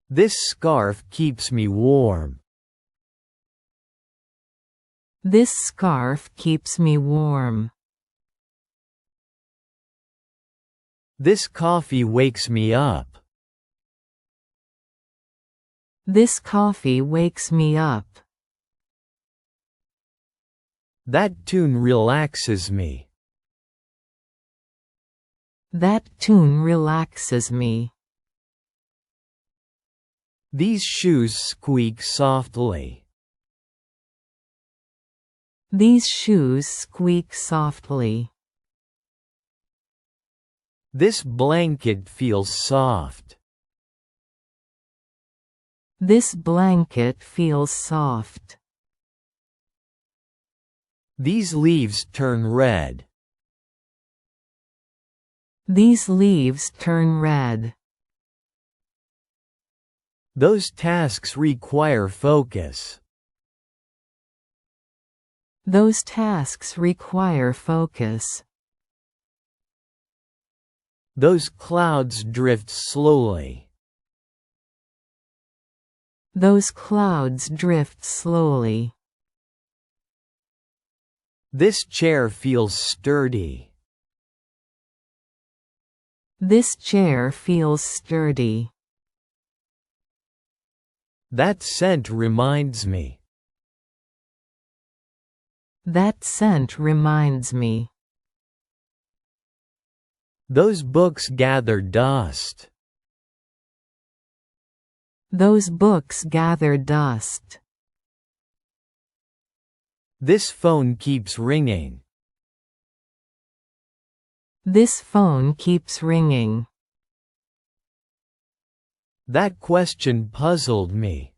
This scarf keeps me warm. This scarf keeps me warm. This coffee wakes me up. This coffee wakes me up. That tune relaxes me. That tune relaxes me. These shoes squeak softly. These shoes squeak softly. This blanket feels soft. This blanket feels soft. These leaves turn red. These leaves turn red. Those tasks require focus. Those tasks require focus. Those clouds drift slowly. Those clouds drift slowly. This chair feels sturdy. This chair feels sturdy. That scent reminds me. That scent reminds me. Those books gather dust. Those books gather dust. This phone keeps ringing. This phone keeps ringing. That question puzzled me.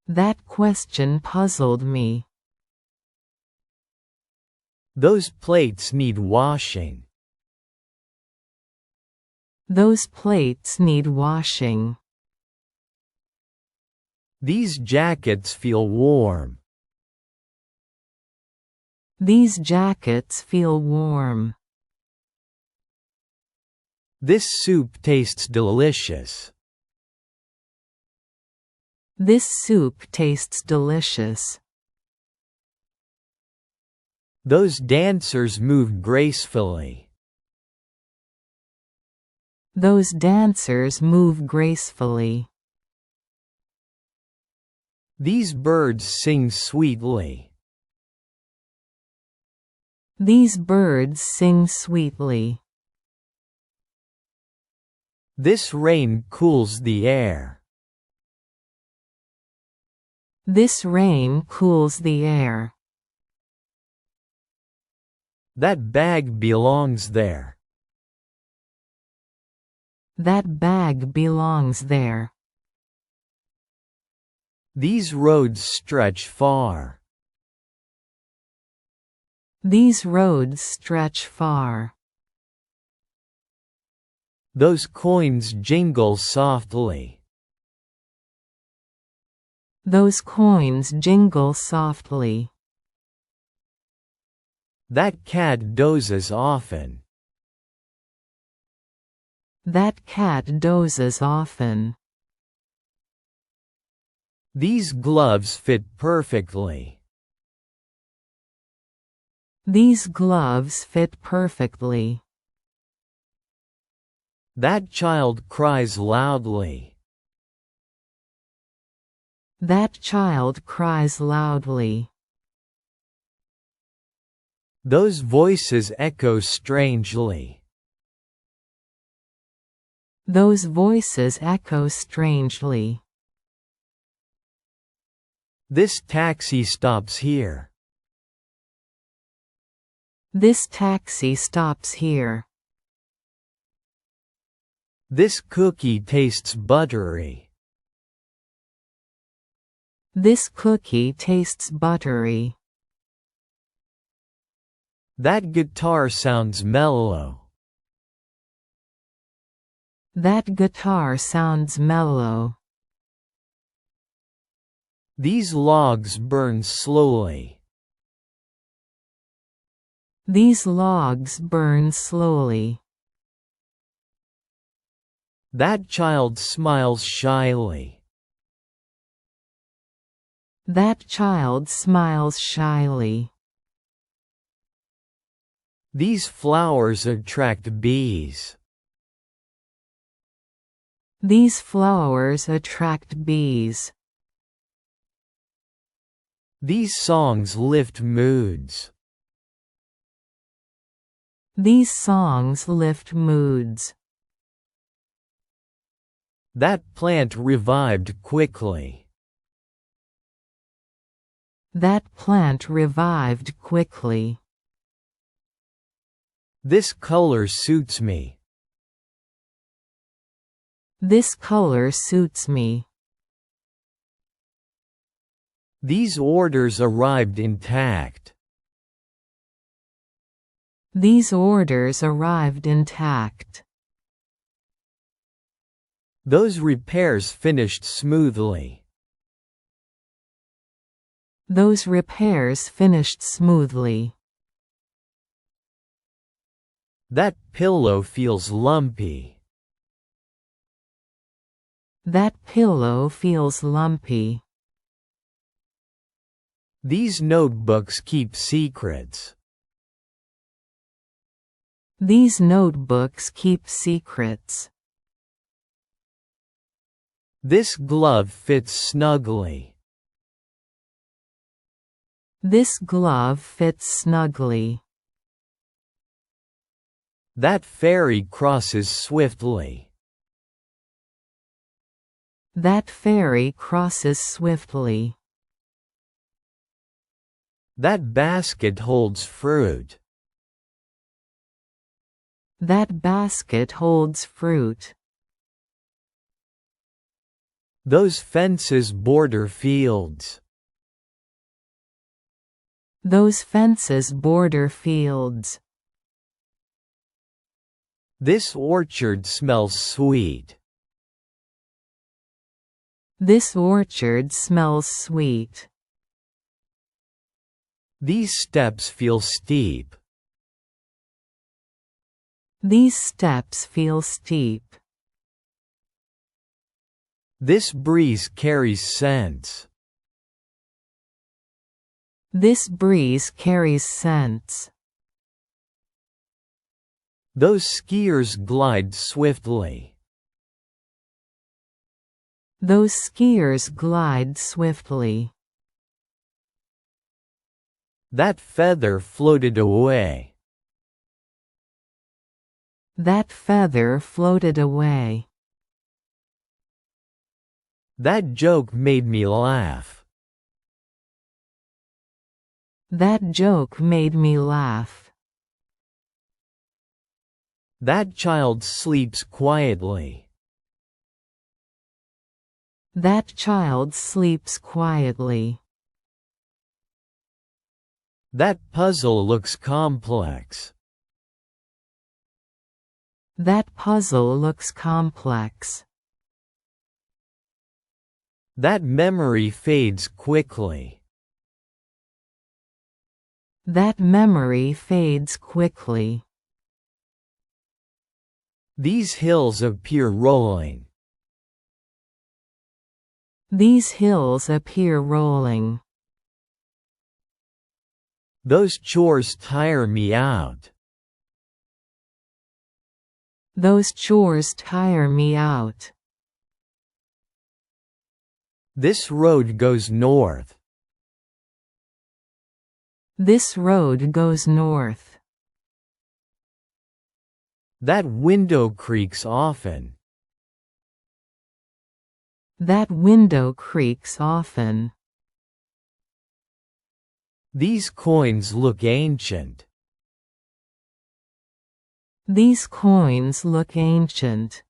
That question puzzled me. Those plates need washing. Those plates need washing. These jackets feel warm. These jackets feel warm. This soup tastes delicious. This soup tastes delicious. Those dancers move gracefully. Those dancers move gracefully. These birds sing sweetly. These birds sing sweetly. This rain cools the air. This rain cools the air. That bag belongs there. That bag belongs there. These roads stretch far. These roads stretch far. Those coins jingle softly. Those coins jingle softly. That cat dozes often. That cat dozes often. These gloves fit perfectly. These gloves fit perfectly. That child cries loudly. That child cries loudly. Those voices echo strangely. Those voices echo strangely. This taxi stops here. This taxi stops here. This cookie tastes buttery. This cookie tastes buttery. That guitar sounds mellow. That guitar sounds mellow. These logs burn slowly. These logs burn slowly. That child smiles shyly. That child smiles shyly. These flowers attract bees. These flowers attract bees. These songs lift moods. These songs lift moods. That plant revived quickly. That plant revived quickly. This color suits me. This color suits me. These orders arrived intact. These orders arrived intact. Those repairs finished smoothly. Those repairs finished smoothly. That pillow feels lumpy. That pillow feels lumpy. These notebooks keep secrets. These notebooks keep secrets. This glove fits snugly. This glove fits snugly. That ferry crosses swiftly. That ferry crosses swiftly. That basket holds fruit. That basket holds fruit. Those fences border fields. Those fences border fields. This orchard smells sweet. This orchard smells sweet. These steps feel steep. These steps feel steep. This breeze carries scents. This breeze carries scents. Those skiers glide swiftly. Those skiers glide swiftly. That feather floated away. That feather floated away. That joke made me laugh. That joke made me laugh. That child sleeps quietly. That child sleeps quietly. That puzzle looks complex. That puzzle looks complex. That memory fades quickly. That memory fades quickly. These hills appear rolling. These hills appear rolling. Those chores tire me out. Those chores tire me out. This road goes north. This road goes north. That window creaks often. That window creaks often. These coins look ancient. These coins look ancient.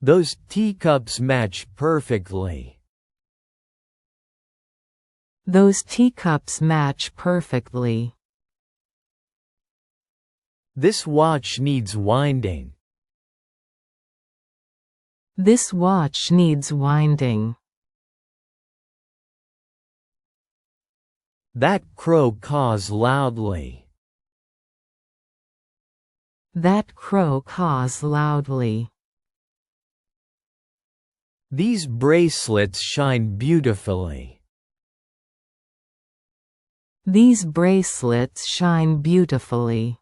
Those teacups match perfectly. Those teacups match perfectly. This watch needs winding. This watch needs winding. That crow caws loudly. That crow caws loudly. These bracelets shine beautifully. These bracelets shine beautifully.